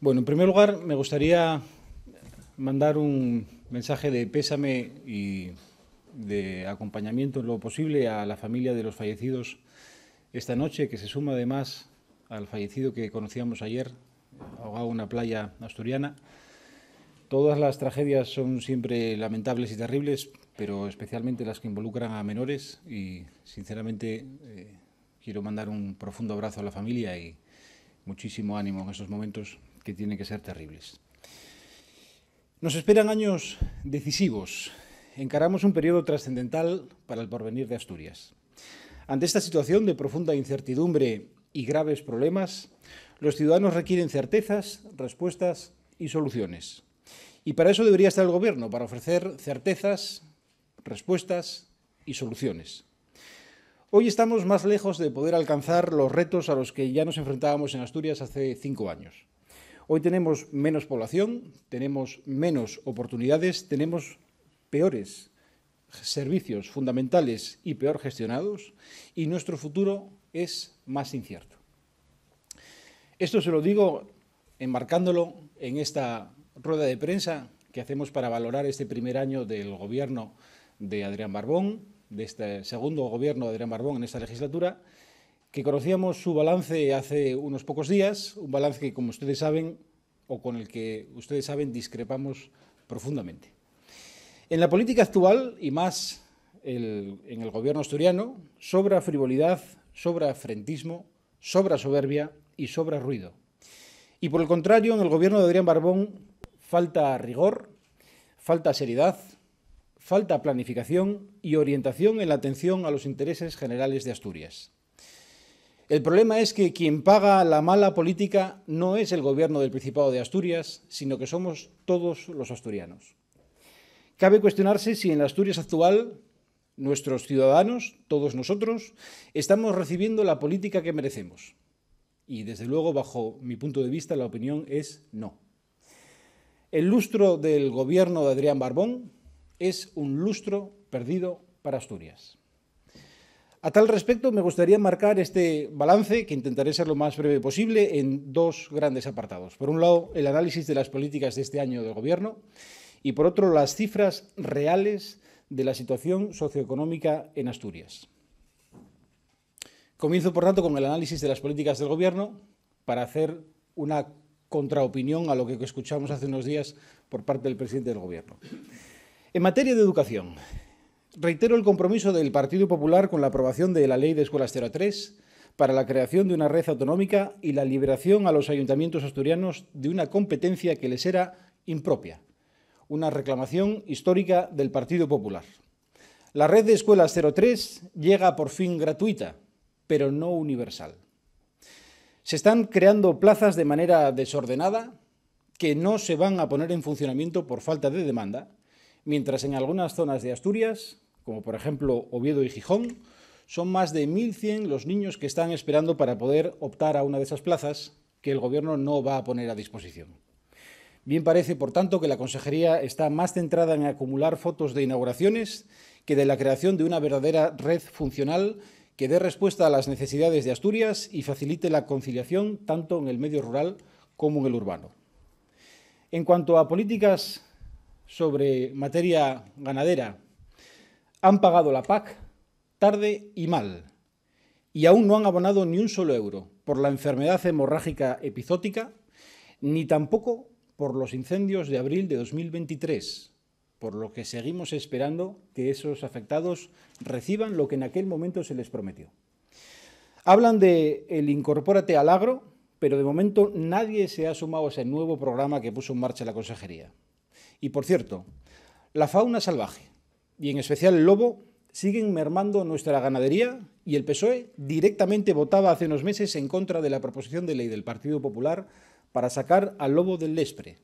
Bueno, en primer lugar, me gustaría mandar un mensaje de pésame y de acompañamiento en lo posible a la familia de los fallecidos esta noche, que se suma además al fallecido que conocíamos ayer, ahogado en una playa asturiana. Todas las tragedias son siempre lamentables y terribles, pero especialmente las que involucran a menores y, sinceramente, quiero mandar un profundo abrazo a la familia y muchísimo ánimo en esos momentos que tienen que ser terribles. Nos esperan años decisivos. Encaramos un periodo trascendental para el porvenir de Asturias. Ante esta situación de profunda incertidumbre y graves problemas, los ciudadanos requieren certezas, respuestas y soluciones. Y para eso debería estar el Gobierno, para ofrecer certezas, respuestas y soluciones. Hoy estamos más lejos de poder alcanzar los retos a los que ya nos enfrentábamos en Asturias hace 5 años. Hoy tenemos menos población, tenemos menos oportunidades, tenemos peores servicios fundamentales y peor gestionados, y nuestro futuro es más incierto. Esto se lo digo enmarcándolo en esta rueda de prensa que hacemos para valorar este primer año del gobierno de Adrián Barbón, de este segundo gobierno de Adrián Barbón en esta legislatura, que conocíamos su balance hace unos pocos días, un balance que, como ustedes saben, o con el que ustedes saben, discrepamos profundamente. En la política actual, y más en el gobierno asturiano, sobra frivolidad, sobra frentismo, sobra soberbia y sobra ruido. Y por el contrario, en el gobierno de Adrián Barbón falta rigor, falta seriedad, falta planificación y orientación en la atención a los intereses generales de Asturias. El problema es que quien paga la mala política no es el gobierno del Principado de Asturias, sino que somos todos los asturianos. Cabe cuestionarse si en la Asturias actual nuestros ciudadanos, todos nosotros, estamos recibiendo la política que merecemos. Y desde luego, bajo mi punto de vista, la opinión es no. El lustro del gobierno de Adrián Barbón es un lustro perdido para Asturias. A tal respecto, me gustaría marcar este balance, que intentaré ser lo más breve posible, en dos grandes apartados. Por un lado, el análisis de las políticas de este año del Gobierno y, por otro, las cifras reales de la situación socioeconómica en Asturias. Comienzo, por tanto, con el análisis de las políticas del Gobierno para hacer una contraopinión a lo que escuchamos hace unos días por parte del presidente del Gobierno. En materia de educación, reitero el compromiso del Partido Popular con la aprobación de la Ley de Escuelas 0-3 para la creación de una red autonómica y la liberación a los ayuntamientos asturianos de una competencia que les era impropia, una reclamación histórica del Partido Popular. La red de Escuelas 0-3 llega por fin gratuita, pero no universal. Se están creando plazas de manera desordenada que no se van a poner en funcionamiento por falta de demanda, mientras en algunas zonas de Asturias, como por ejemplo Oviedo y Gijón, son más de 1.100 los niños que están esperando para poder optar a una de esas plazas que el Gobierno no va a poner a disposición. Bien parece, por tanto, que la Consejería está más centrada en acumular fotos de inauguraciones que de la creación de una verdadera red funcional que dé respuesta a las necesidades de Asturias y facilite la conciliación tanto en el medio rural como en el urbano. En cuanto a políticas sobre materia ganadera, han pagado la PAC tarde y mal, y aún no han abonado ni un solo euro por la enfermedad hemorrágica epizótica, ni tampoco por los incendios de abril de 2023, por lo que seguimos esperando que esos afectados reciban lo que en aquel momento se les prometió. Hablan de el Incorpórate al Agro, pero de momento nadie se ha sumado a ese nuevo programa que puso en marcha la Consejería. Y, por cierto, la fauna salvaje, y en especial el lobo, siguen mermando nuestra ganadería y el PSOE directamente votaba hace unos meses en contra de la proposición de ley del Partido Popular para sacar al lobo del Lespre.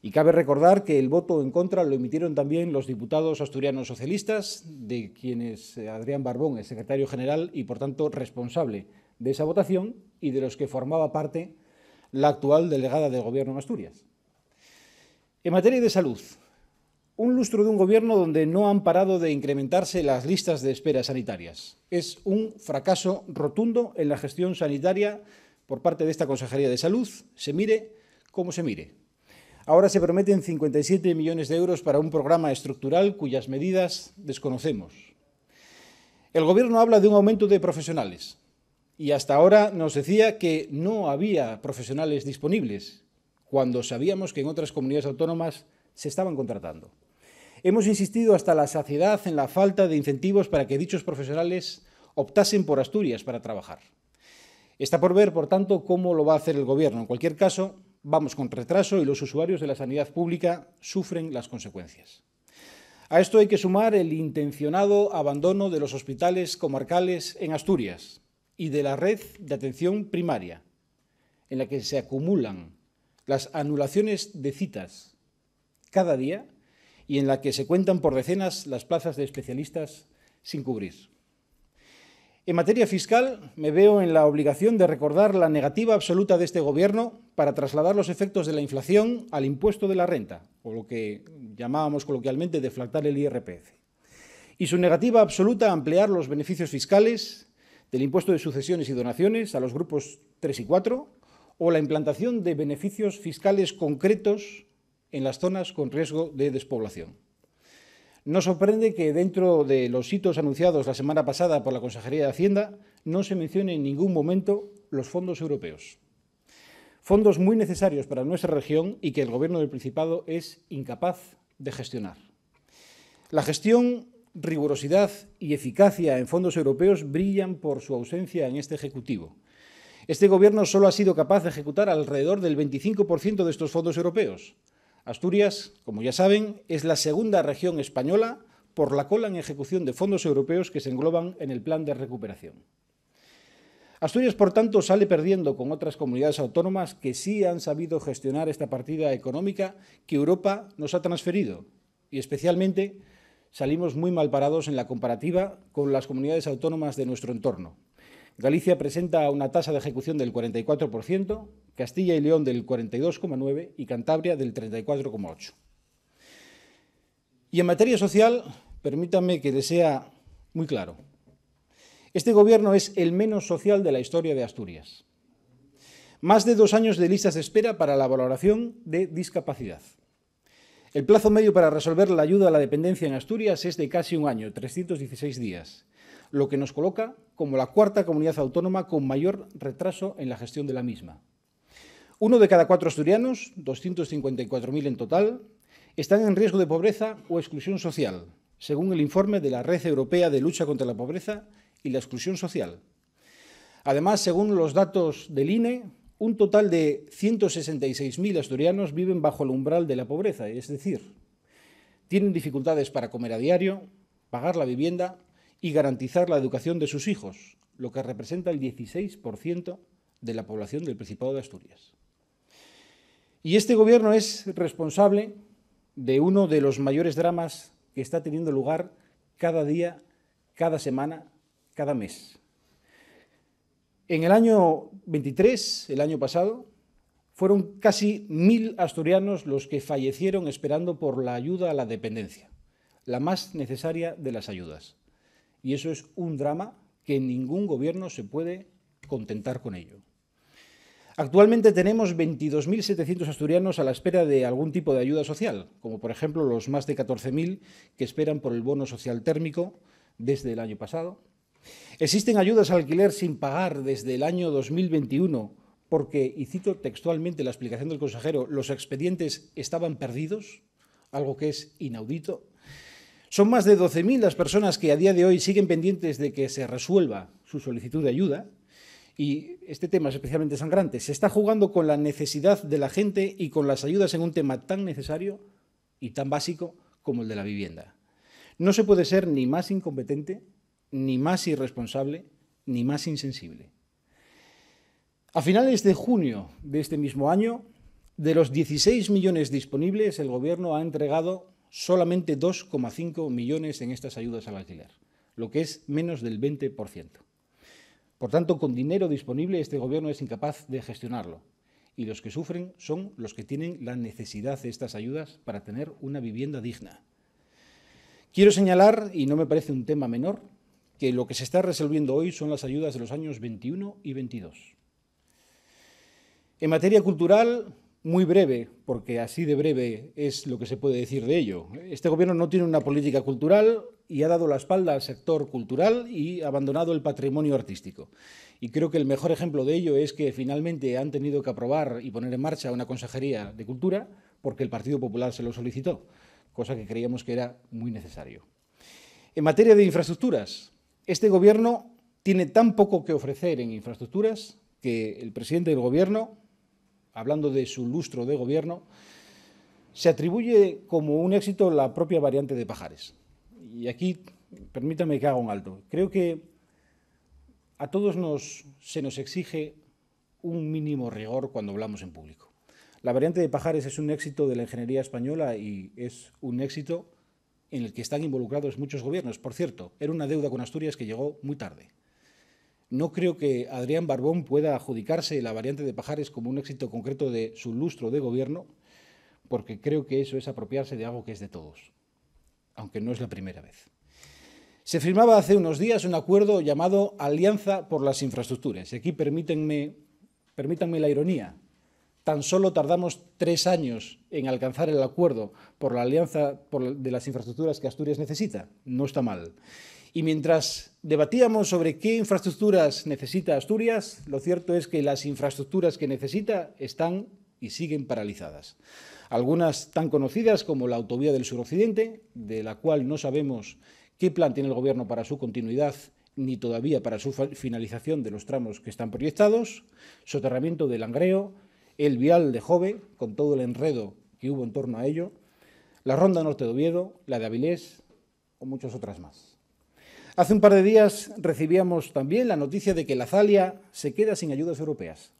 Y cabe recordar que el voto en contra lo emitieron también los diputados asturianos socialistas, de quienes Adrián Barbón es secretario general y, por tanto, responsable de esa votación, y de los que formaba parte la actual delegada del Gobierno en Asturias. En materia de salud, un lustro de un Gobierno donde no han parado de incrementarse las listas de espera sanitarias. Es un fracaso rotundo en la gestión sanitaria por parte de esta Consejería de Salud, se mire como se mire. Ahora se prometen 57 millones de euros para un programa estructural cuyas medidas desconocemos. El Gobierno habla de un aumento de profesionales y hasta ahora nos decía que no había profesionales disponibles, cuando sabíamos que en otras comunidades autónomas se estaban contratando. Hemos insistido hasta la saciedad en la falta de incentivos para que dichos profesionales optasen por Asturias para trabajar. Está por ver, por tanto, cómo lo va a hacer el Gobierno. En cualquier caso, vamos con retraso y los usuarios de la sanidad pública sufren las consecuencias. A esto hay que sumar el intencionado abandono de los hospitales comarcales en Asturias y de la red de atención primaria, en la que se acumulan las anulaciones de citas cada día y en la que se cuentan por decenas las plazas de especialistas sin cubrir. En materia fiscal, me veo en la obligación de recordar la negativa absoluta de este Gobierno para trasladar los efectos de la inflación al impuesto de la renta, o lo que llamábamos coloquialmente deflactar el IRPF, y su negativa absoluta a ampliar los beneficios fiscales del impuesto de sucesiones y donaciones a los grupos 3 y 4, o la implantación de beneficios fiscales concretos en las zonas con riesgo de despoblación. No sorprende que dentro de los hitos anunciados la semana pasada por la Consejería de Hacienda no se mencione en ningún momento los fondos europeos. Fondos muy necesarios para nuestra región y que el Gobierno del Principado es incapaz de gestionar. La gestión, rigurosidad y eficacia en fondos europeos brillan por su ausencia en este Ejecutivo. Este Gobierno solo ha sido capaz de ejecutar alrededor del 25% de estos fondos europeos. Asturias, como ya saben, es la segunda región española por la cola en ejecución de fondos europeos que se engloban en el Plan de Recuperación. Asturias, por tanto, sale perdiendo con otras comunidades autónomas que sí han sabido gestionar esta partida económica que Europa nos ha transferido y, especialmente, salimos muy mal parados en la comparativa con las comunidades autónomas de nuestro entorno. Galicia presenta una tasa de ejecución del 44%, Castilla y León del 42,9% y Cantabria del 34,8%. Y en materia social, permítanme que les sea muy claro. Este Gobierno es el menos social de la historia de Asturias. Más de 2 años de listas de espera para la valoración de discapacidad. El plazo medio para resolver la ayuda a la dependencia en Asturias es de casi un año, 316 días. Lo que nos coloca como la cuarta comunidad autónoma con mayor retraso en la gestión de la misma. 1 de cada 4 asturianos, 254.000 en total, están en riesgo de pobreza o exclusión social, según el informe de la Red Europea de Lucha contra la Pobreza y la Exclusión Social. Además, según los datos del INE, un total de 166.000 asturianos viven bajo el umbral de la pobreza, es decir, tienen dificultades para comer a diario, pagar la vivienda y garantizar la educación de sus hijos, lo que representa el 16% de la población del Principado de Asturias. Y este Gobierno es responsable de uno de los mayores dramas que está teniendo lugar cada día, cada semana, cada mes. En el año 23, el año pasado, fueron casi 1.000 asturianos los que fallecieron esperando por la ayuda a la dependencia, la más necesaria de las ayudas. Y eso es un drama que ningún Gobierno se puede contentar con ello. Actualmente tenemos 22.700 asturianos a la espera de algún tipo de ayuda social, como por ejemplo los más de 14.000 que esperan por el bono social térmico desde el año pasado. Existen ayudas al alquiler sin pagar desde el año 2021 porque, y cito textualmente la explicación del consejero, los expedientes estaban perdidos, algo que es inaudito. Son más de 12.000 las personas que a día de hoy siguen pendientes de que se resuelva su solicitud de ayuda y este tema es especialmente sangrante. Se está jugando con la necesidad de la gente y con las ayudas en un tema tan necesario y tan básico como el de la vivienda. No se puede ser ni más incompetente, ni más irresponsable, ni más insensible. A finales de junio de este mismo año, de los 16 millones disponibles, el Gobierno ha entregado solamente 2,5 millones en estas ayudas al alquiler, lo que es menos del 20%. Por tanto, con dinero disponible, este Gobierno es incapaz de gestionarlo. Y los que sufren son los que tienen la necesidad de estas ayudas para tener una vivienda digna. Quiero señalar, y no me parece un tema menor, que lo que se está resolviendo hoy son las ayudas de los años 21 y 22. En materia cultural, muy breve, porque así de breve es lo que se puede decir de ello. Este Gobierno no tiene una política cultural y ha dado la espalda al sector cultural y ha abandonado el patrimonio artístico. Y creo que el mejor ejemplo de ello es que finalmente han tenido que aprobar y poner en marcha una consejería de cultura porque el Partido Popular se lo solicitó, cosa que creíamos que era muy necesario. En materia de infraestructuras, este Gobierno tiene tan poco que ofrecer en infraestructuras que el presidente del Gobierno, hablando de su lustro de gobierno, se atribuye como un éxito la propia variante de Pajares. Y aquí, permítame que haga un alto. Creo que a todos se nos exige un mínimo rigor cuando hablamos en público. La variante de Pajares es un éxito de la ingeniería española y es un éxito en el que están involucrados muchos gobiernos. Por cierto, era una deuda con Asturias que llegó muy tarde. No creo que Adrián Barbón pueda adjudicarse la variante de Pajares como un éxito concreto de su lustro de gobierno, porque creo que eso es apropiarse de algo que es de todos, aunque no es la primera vez. Se firmaba hace unos días un acuerdo llamado Alianza por las Infraestructuras. Y aquí permítanme la ironía. Tan solo tardamos 3 años en alcanzar el acuerdo por la alianza de las infraestructuras que Asturias necesita. No está mal. Y mientras debatíamos sobre qué infraestructuras necesita Asturias, lo cierto es que las infraestructuras que necesita están y siguen paralizadas. Algunas tan conocidas como la autovía del suroccidente, de la cual no sabemos qué plan tiene el Gobierno para su continuidad ni todavía para su finalización de los tramos que están proyectados, soterramiento del Langreo, el vial de Jove, con todo el enredo que hubo en torno a ello, la ronda norte de Oviedo, la de Avilés o muchas otras más. Hace un par de días recibíamos también la noticia de que la Zalia se queda sin ayudas europeas.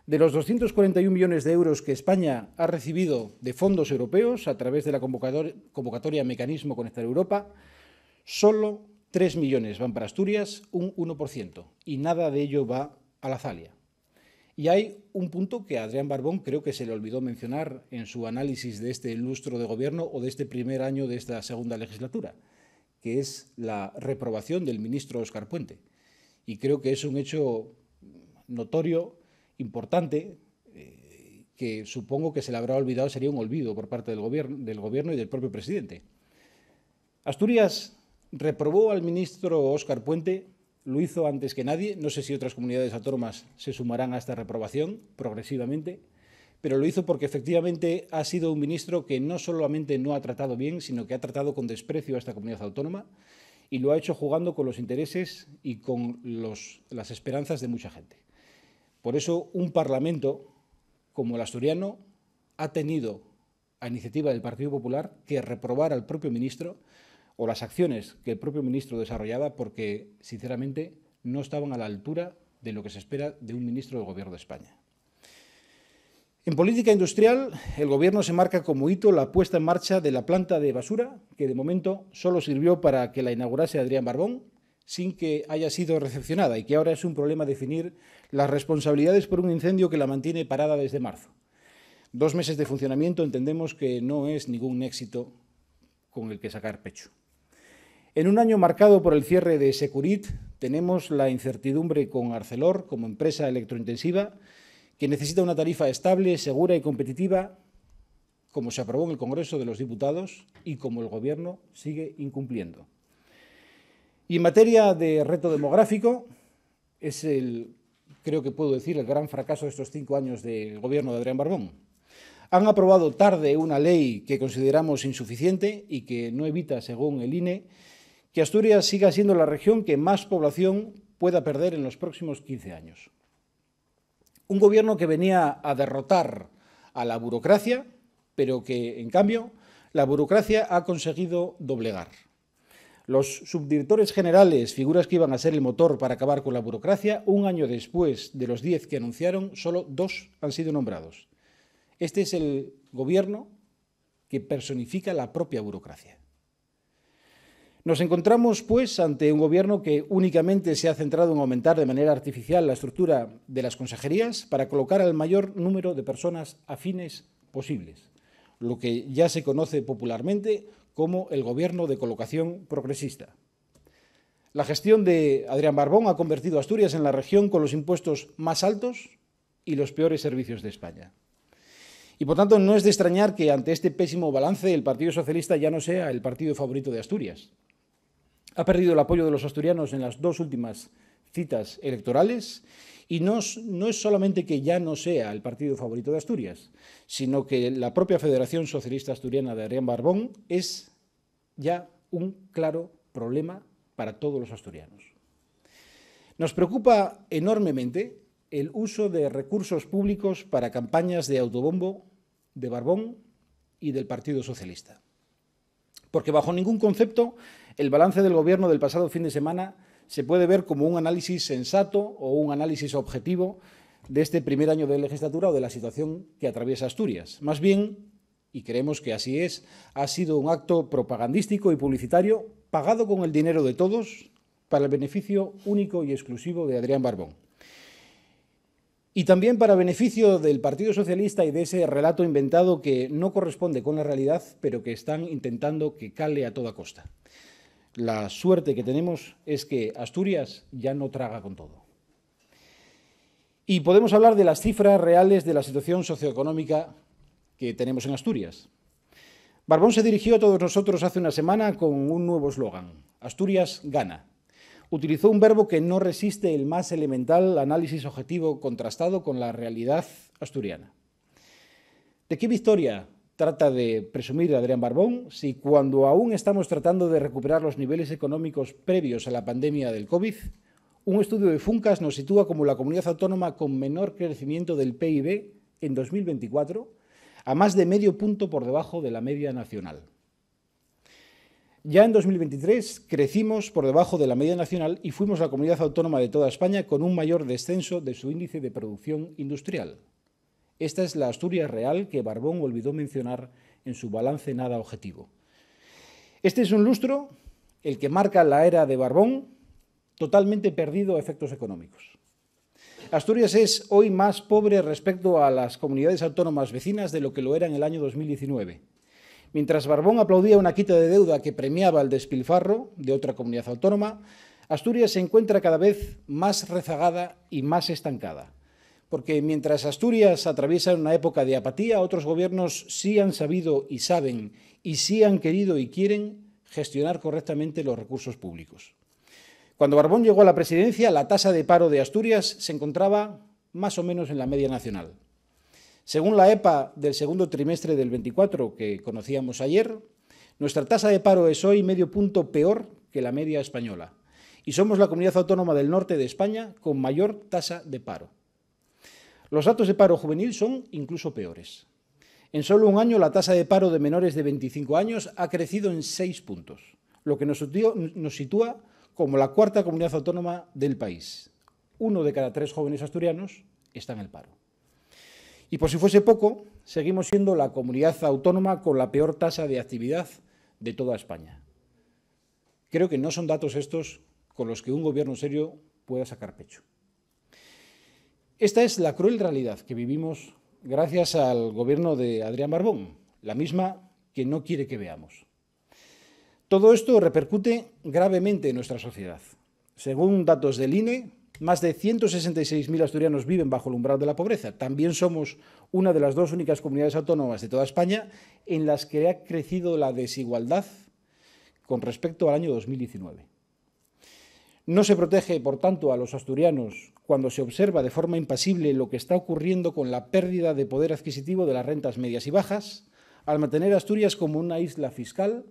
De los 241 millones de euros que España ha recibido de fondos europeos a través de la convocatoria Mecanismo Conectar Europa, solo 3 millones van para Asturias, un 1%, y nada de ello va a la Zalia. Y hay un punto que a Adrián Barbón creo que se le olvidó mencionar en su análisis de este lustro de gobierno o de este primer año de esta segunda legislatura, que es la reprobación del ministro Óscar Puente. Y creo que es un hecho notorio, importante, que supongo que se le habrá olvidado, sería un olvido por parte del gobierno y del propio presidente. Asturias reprobó al ministro Óscar Puente, lo hizo antes que nadie, no sé si otras comunidades autónomas se sumarán a esta reprobación progresivamente, pero lo hizo porque efectivamente ha sido un ministro que no solamente no ha tratado bien, sino que ha tratado con desprecio a esta comunidad autónoma y lo ha hecho jugando con los intereses y con las esperanzas de mucha gente. Por eso un Parlamento como el asturiano ha tenido, a iniciativa del Partido Popular, que reprobar al propio ministro o las acciones que el propio ministro desarrollaba porque, sinceramente, no estaban a la altura de lo que se espera de un ministro del Gobierno de España. En política industrial, el Gobierno se marca como hito la puesta en marcha de la planta de basura, que de momento solo sirvió para que la inaugurase Adrián Barbón, sin que haya sido recepcionada y que ahora es un problema definir las responsabilidades por un incendio que la mantiene parada desde marzo. 2 meses de funcionamiento entendemos que no es ningún éxito con el que sacar pecho. En un año marcado por el cierre de Securit, tenemos la incertidumbre con Arcelor como empresa electrointensiva que necesita una tarifa estable, segura y competitiva, como se aprobó en el Congreso de los Diputados y como el Gobierno sigue incumpliendo. Y en materia de reto demográfico, es creo que puedo decir, el gran fracaso de estos 5 años del Gobierno de Adrián Barbón. Han aprobado tarde una ley que consideramos insuficiente y que no evita, según el INE, que Asturias siga siendo la región que más población pueda perder en los próximos 15 años. Un gobierno que venía a derrotar a la burocracia, pero que, en cambio, la burocracia ha conseguido doblegar. Los subdirectores generales, figuras que iban a ser el motor para acabar con la burocracia, un año después de los 10 que anunciaron, solo 2 han sido nombrados. Este es el gobierno que personifica la propia burocracia. Nos encontramos, pues, ante un gobierno que únicamente se ha centrado en aumentar de manera artificial la estructura de las consejerías para colocar al mayor número de personas afines posibles, lo que ya se conoce popularmente como el gobierno de colocación progresista. La gestión de Adrián Barbón ha convertido a Asturias en la región con los impuestos más altos y los peores servicios de España. Y, por tanto, no es de extrañar que ante este pésimo balance el Partido Socialista ya no sea el partido favorito de Asturias. Ha perdido el apoyo de los asturianos en las dos últimas citas electorales y no es solamente que ya no sea el partido favorito de Asturias, sino que la propia Federación Socialista Asturiana de Adrián Barbón es ya un claro problema para todos los asturianos. Nos preocupa enormemente el uso de recursos públicos para campañas de autobombo de Barbón y del Partido Socialista. Porque bajo ningún concepto el balance del Gobierno del pasado fin de semana se puede ver como un análisis sensato o un análisis objetivo de este primer año de legislatura o de la situación que atraviesa Asturias. Más bien, y creemos que así es, ha sido un acto propagandístico y publicitario pagado con el dinero de todos para el beneficio único y exclusivo de Adrián Barbón. Y también para beneficio del Partido Socialista y de ese relato inventado que no corresponde con la realidad, pero que están intentando que cale a toda costa. La suerte que tenemos es que Asturias ya no traga con todo. Y podemos hablar de las cifras reales de la situación socioeconómica que tenemos en Asturias. Barbón se dirigió a todos nosotros hace una semana con un nuevo eslogan: Asturias gana. Utilizó un verbo que no resiste el más elemental análisis objetivo contrastado con la realidad asturiana. ¿De qué victoria trata de presumir Adrián Barbón si cuando aún estamos tratando de recuperar los niveles económicos previos a la pandemia del COVID, un estudio de Funcas nos sitúa como la comunidad autónoma con menor crecimiento del PIB en 2024, a más de medio punto por debajo de la media nacional? Ya en 2023 crecimos por debajo de la media nacional y fuimos la comunidad autónoma de toda España con un mayor descenso de su índice de producción industrial. Esta es la Asturias real que Barbón olvidó mencionar en su balance nada objetivo. Este es un lustro, el que marca la era de Barbón, totalmente perdido a efectos económicos. Asturias es hoy más pobre respecto a las comunidades autónomas vecinas de lo que lo era en el año 2019. Mientras Barbón aplaudía una quita de deuda que premiaba el despilfarro de otra comunidad autónoma, Asturias se encuentra cada vez más rezagada y más estancada. Porque mientras Asturias atraviesa una época de apatía, otros gobiernos sí han sabido y saben, y sí han querido y quieren gestionar correctamente los recursos públicos. Cuando Barbón llegó a la presidencia, la tasa de paro de Asturias se encontraba más o menos en la media nacional. Según la EPA del segundo trimestre del 24, que conocíamos ayer, nuestra tasa de paro es hoy medio punto peor que la media española y somos la comunidad autónoma del norte de España con mayor tasa de paro. Los datos de paro juvenil son incluso peores. En solo un año la tasa de paro de menores de 25 años ha crecido en 6 puntos, lo que nos sitúa como la cuarta comunidad autónoma del país. 1 de cada 3 jóvenes asturianos está en el paro. Y por si fuese poco, seguimos siendo la comunidad autónoma con la peor tasa de actividad de toda España. Creo que no son datos estos con los que un gobierno serio pueda sacar pecho. Esta es la cruel realidad que vivimos gracias al gobierno de Adrián Barbón, la misma que no quiere que veamos. Todo esto repercute gravemente en nuestra sociedad. Según datos del INE, más de 166.000 asturianos viven bajo el umbral de la pobreza. También somos una de las 2 únicas comunidades autónomas de toda España en las que ha crecido la desigualdad con respecto al año 2019. No se protege, por tanto, a los asturianos cuando se observa de forma impasible lo que está ocurriendo con la pérdida de poder adquisitivo de las rentas medias y bajas, al mantener a Asturias como una isla fiscal,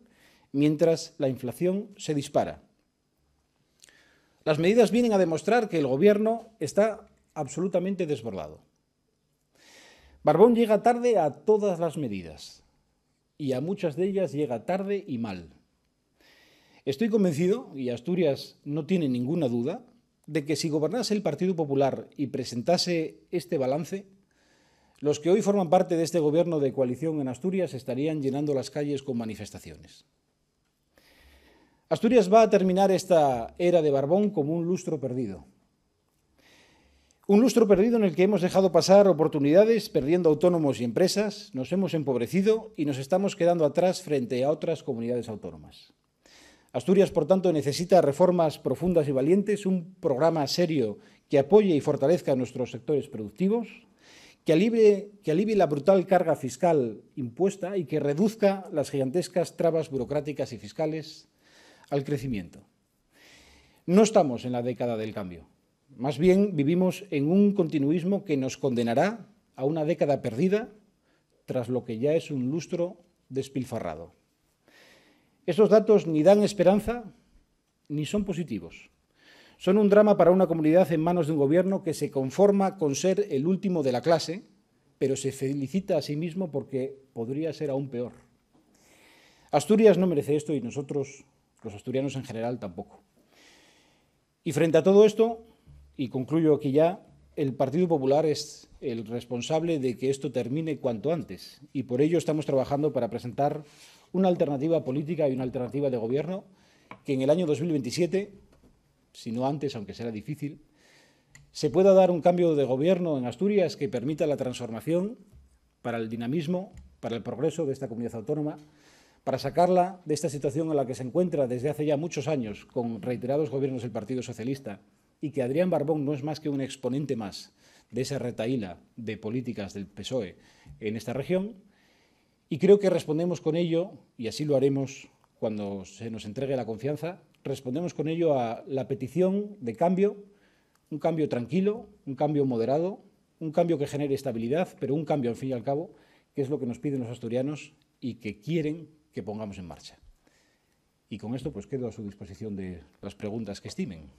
mientras la inflación se dispara. Las medidas vienen a demostrar que el Gobierno está absolutamente desbordado. Barbón llega tarde a todas las medidas y a muchas de ellas llega tarde y mal. Estoy convencido, y Asturias no tiene ninguna duda, de que si gobernase el Partido Popular y presentase este balance, los que hoy forman parte de este Gobierno de coalición en Asturias estarían llenando las calles con manifestaciones. Asturias va a terminar esta era de Barbón como un lustro perdido. Un lustro perdido en el que hemos dejado pasar oportunidades, perdiendo autónomos y empresas, nos hemos empobrecido y nos estamos quedando atrás frente a otras comunidades autónomas. Asturias, por tanto, necesita reformas profundas y valientes, un programa serio que apoye y fortalezca a nuestros sectores productivos, que alivie la brutal carga fiscal impuesta y que reduzca las gigantescas trabas burocráticas y fiscales al crecimiento. No estamos en la década del cambio. Más bien vivimos en un continuismo que nos condenará a una década perdida tras lo que ya es un lustro despilfarrado. Estos datos ni dan esperanza ni son positivos. Son un drama para una comunidad en manos de un gobierno que se conforma con ser el último de la clase, pero se felicita a sí mismo porque podría ser aún peor. Asturias no merece esto y nosotros, los asturianos en general, tampoco. Y frente a todo esto, y concluyo aquí ya, el Partido Popular es el responsable de que esto termine cuanto antes y por ello estamos trabajando para presentar una alternativa política y una alternativa de gobierno que en el año 2027, si no antes, aunque será difícil, se pueda dar un cambio de gobierno en Asturias que permita la transformación para el dinamismo, para el progreso de esta comunidad autónoma, para sacarla de esta situación en la que se encuentra desde hace ya muchos años con reiterados gobiernos del Partido Socialista y que Adrián Barbón no es más que un exponente más de esa retahíla de políticas del PSOE en esta región. Y creo que respondemos con ello, y así lo haremos cuando se nos entregue la confianza, respondemos con ello a la petición de cambio, un cambio tranquilo, un cambio moderado, un cambio que genere estabilidad, pero un cambio, al fin y al cabo, que es lo que nos piden los asturianos y que quieren que pongamos en marcha. Y con esto pues quedo a su disposición de las preguntas que estimen.